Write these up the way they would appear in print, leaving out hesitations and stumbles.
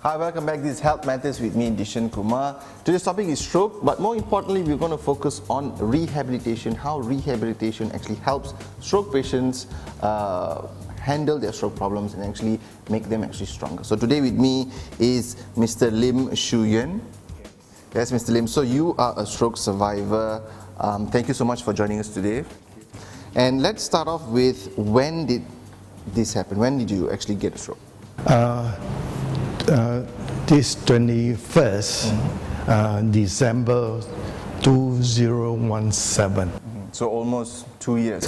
Hi, welcome back. This is Health Matters with me, Dishan Kumar. Today's topic is stroke, but more importantly, we're going to focus on rehabilitation, how rehabilitation actually helps stroke patients handle their stroke problems and actually make them actually stronger. So today with me is Mr. Lim Shu Yuen. Yes, Mr. Lim. So you are a stroke survivor. Thank you so much for joining us today. And let's start off with, when did this happen? When did you actually get a stroke? This 21st December 2017. So almost 2 years.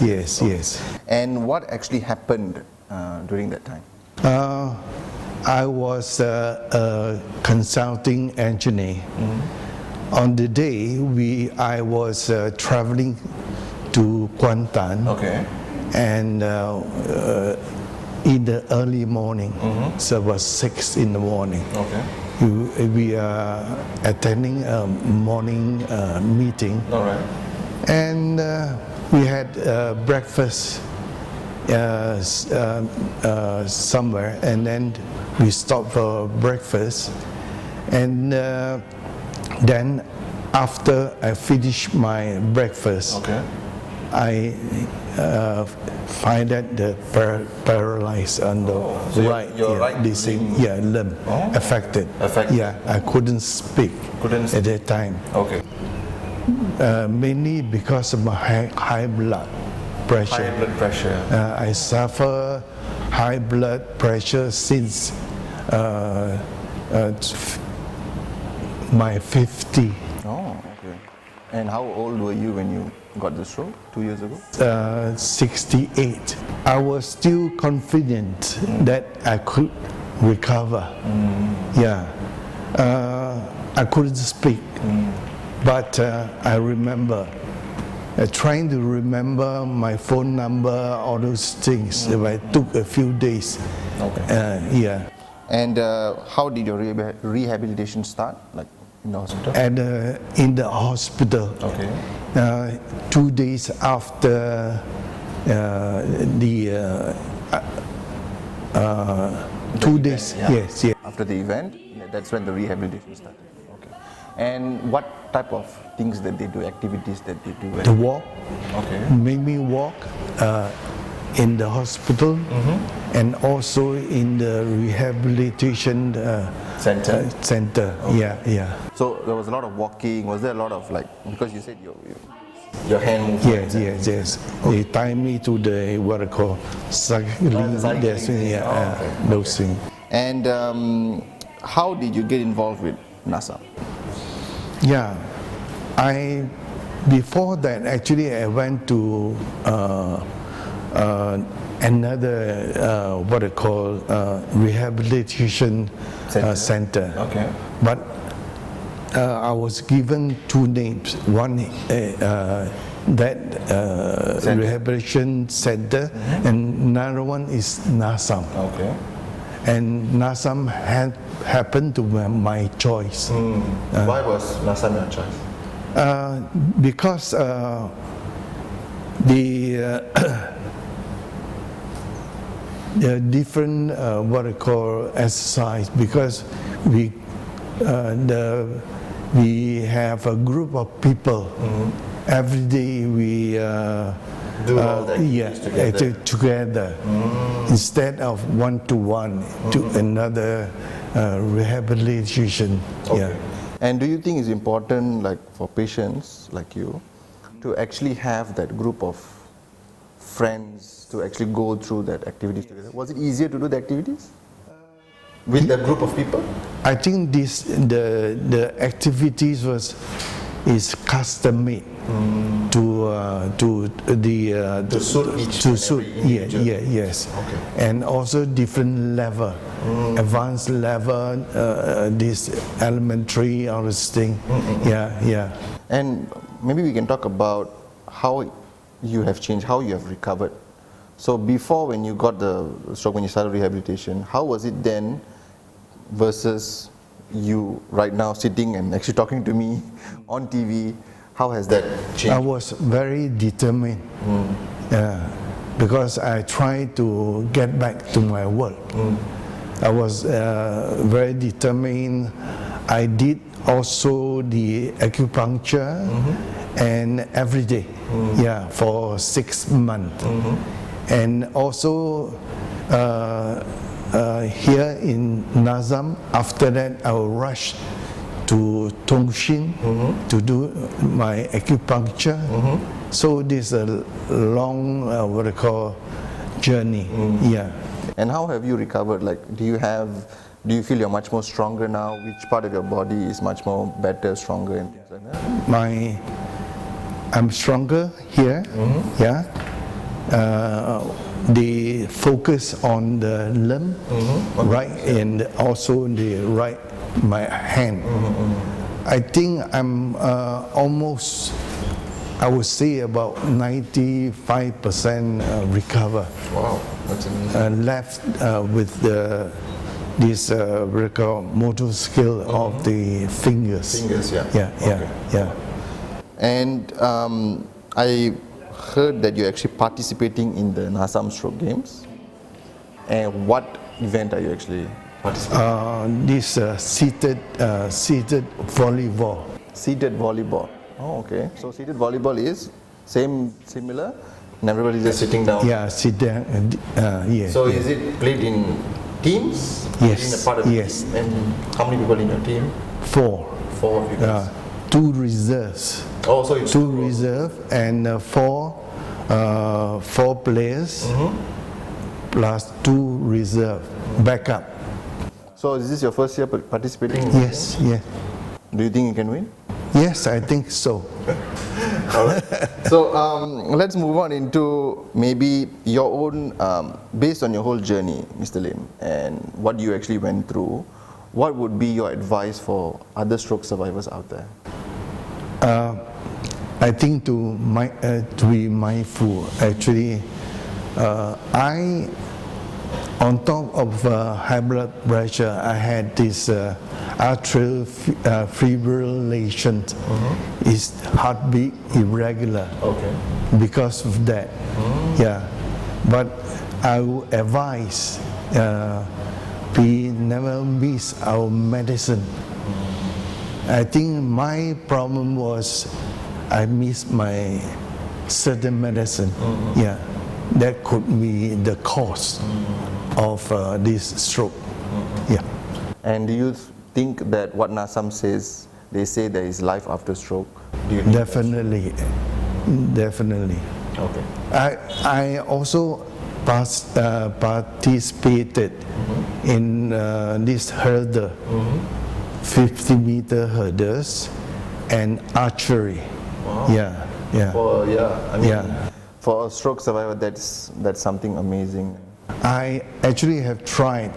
Yes. And what actually happened during that time? I was a consulting engineer. On the day I was traveling to Kuantan. Okay. And in the early morning, so it was 6 in the morning. Okay. We are attending a morning meeting. All right. And we had breakfast somewhere, and then we stopped for breakfast. And then after I finished my breakfast, Okay. I find that the paralyzed on the so right, your right limb affected. Yeah, I couldn't speak at that time. Okay. Mainly because of my high blood pressure. High blood pressure. I suffer high blood pressure since my 50. Oh, okay. And how old were you when you got the stroke 2 years ago? 68. I was still confident that I could recover. Yeah. I couldn't speak. But I remember trying to remember my phone number, all those things. It took a few days. Okay. Yeah. And how did your rehabilitation start? Like in the hospital? And in the hospital. Okay. 2 days after the 2 days. Yeah. Yes. After the event, that's when the rehabilitation started. Okay. And what type of things that they do, activities that they do? The walk. Okay. Made me walk in the hospital and also in the rehabilitation Center. Okay. Yeah. So there was a lot of walking. Was there a lot of, like, because you said your hand moved? Yes. They tie me to the what I call cycling. Those things. And how did you get involved with NASAM? Yeah, before that actually I went to another what I call rehabilitation center. Okay. But I was given 2 names. One that rehabilitation center, and another one is NASAM. Okay. And NASAM happened to be my choice. Why was NASAM your choice? Because the different what I call exercise, because we have a group of people. Every day we do all the activities together. Instead of one-to-one to another rehabilitation. Okay. Yeah. And do you think it's important, like for patients like you, to actually have that group of friends to actually go through that activities together? Was it easier to do the activities with that group of people? I think the activities is custom made to suit yes. Okay. And also different level, advanced level, this elementary, all this thing. Yeah. And maybe we can talk about how you have changed, how you have recovered. So before, when you got the stroke, when you started rehabilitation, how was it then versus you right now sitting and actually talking to me on TV? How has that changed? I was very determined because I tried to get back to my work. I was very determined. I did also the acupuncture and every day, yeah, for 6 months. And also here in NASAM, after that I will rush to Tongshin to do my acupuncture. So this is a long, what I call, journey. Yeah. And how have you recovered? Like, do you feel you're much more stronger now? Which part of your body is much more better, stronger, and things like that? I'm stronger here. Yeah. They focus on the limb, right, and also the right, my hand. I think I'm almost, I would say about 95% recover. Wow, that's amazing. Left with this motor skill of the fingers. Fingers, yeah. Yeah. And I heard that you're actually participating in the NASAM Stroke Games. And what event are you actually participating? This seated volleyball. Seated volleyball. Oh, okay. So seated volleyball is similar, and everybody's just sitting down. Yeah, sit down. Yeah. So is it played in teams? Yes. In a part of the Yes. team? And how many people in your team? 4. 4 of you guys. 2 reserves. Oh, so it's 2 reserve and 4 players plus 2 reserve backup. So is this your first year participating? Yes. Yeah. Do you think you can win? Yes, I think so. All right. So let's move on into maybe your own, based on your whole journey, Mr. Lim, and what you actually went through. What would be your advice for other stroke survivors out there? I think to be mindful. Actually, on top of high blood pressure, I had this atrial fibrillation. Is heartbeat irregular. Okay. Because of that. Yeah. But I would advise we never miss our medicine. I think my problem was I missed my certain medicine. Yeah. That could be the cause of this stroke. Yeah. And do you think that what NASAM says, they say there is life after stroke? Do you think Definitely. Okay. I also participated in this hurdle, 50-meter hurdles and archery. Wow. Yeah. For a stroke survivor, that's something amazing. I actually have tried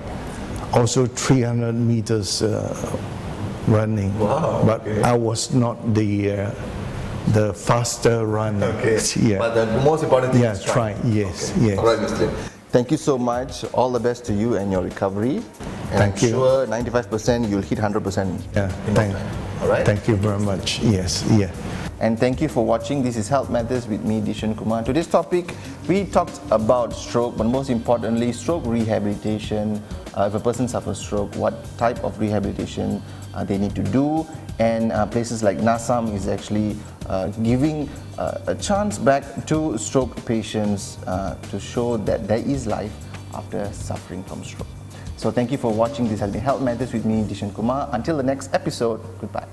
also 300 meters running, but I was not the faster runner. Okay. Yeah. But the most important thing is try. Yes. Okay. Yes. All right, Mr. Lim. Thank you so much. All the best to you and your recovery. And Thank you. I'm sure 95% you'll hit 100%. Yeah. All right. Thank you very much. Yes. Yeah. And thank you for watching. This is Health Matters with me, Dishan Kumar. Today's topic, we talked about stroke, but most importantly, stroke rehabilitation. If a person suffers stroke, what type of rehabilitation they need to do. And places like NASAM is actually giving a chance back to stroke patients to show that there is life after suffering from stroke. So thank you for watching. This has been Health Matters with me, Dishan Kumar. Until the next episode, goodbye.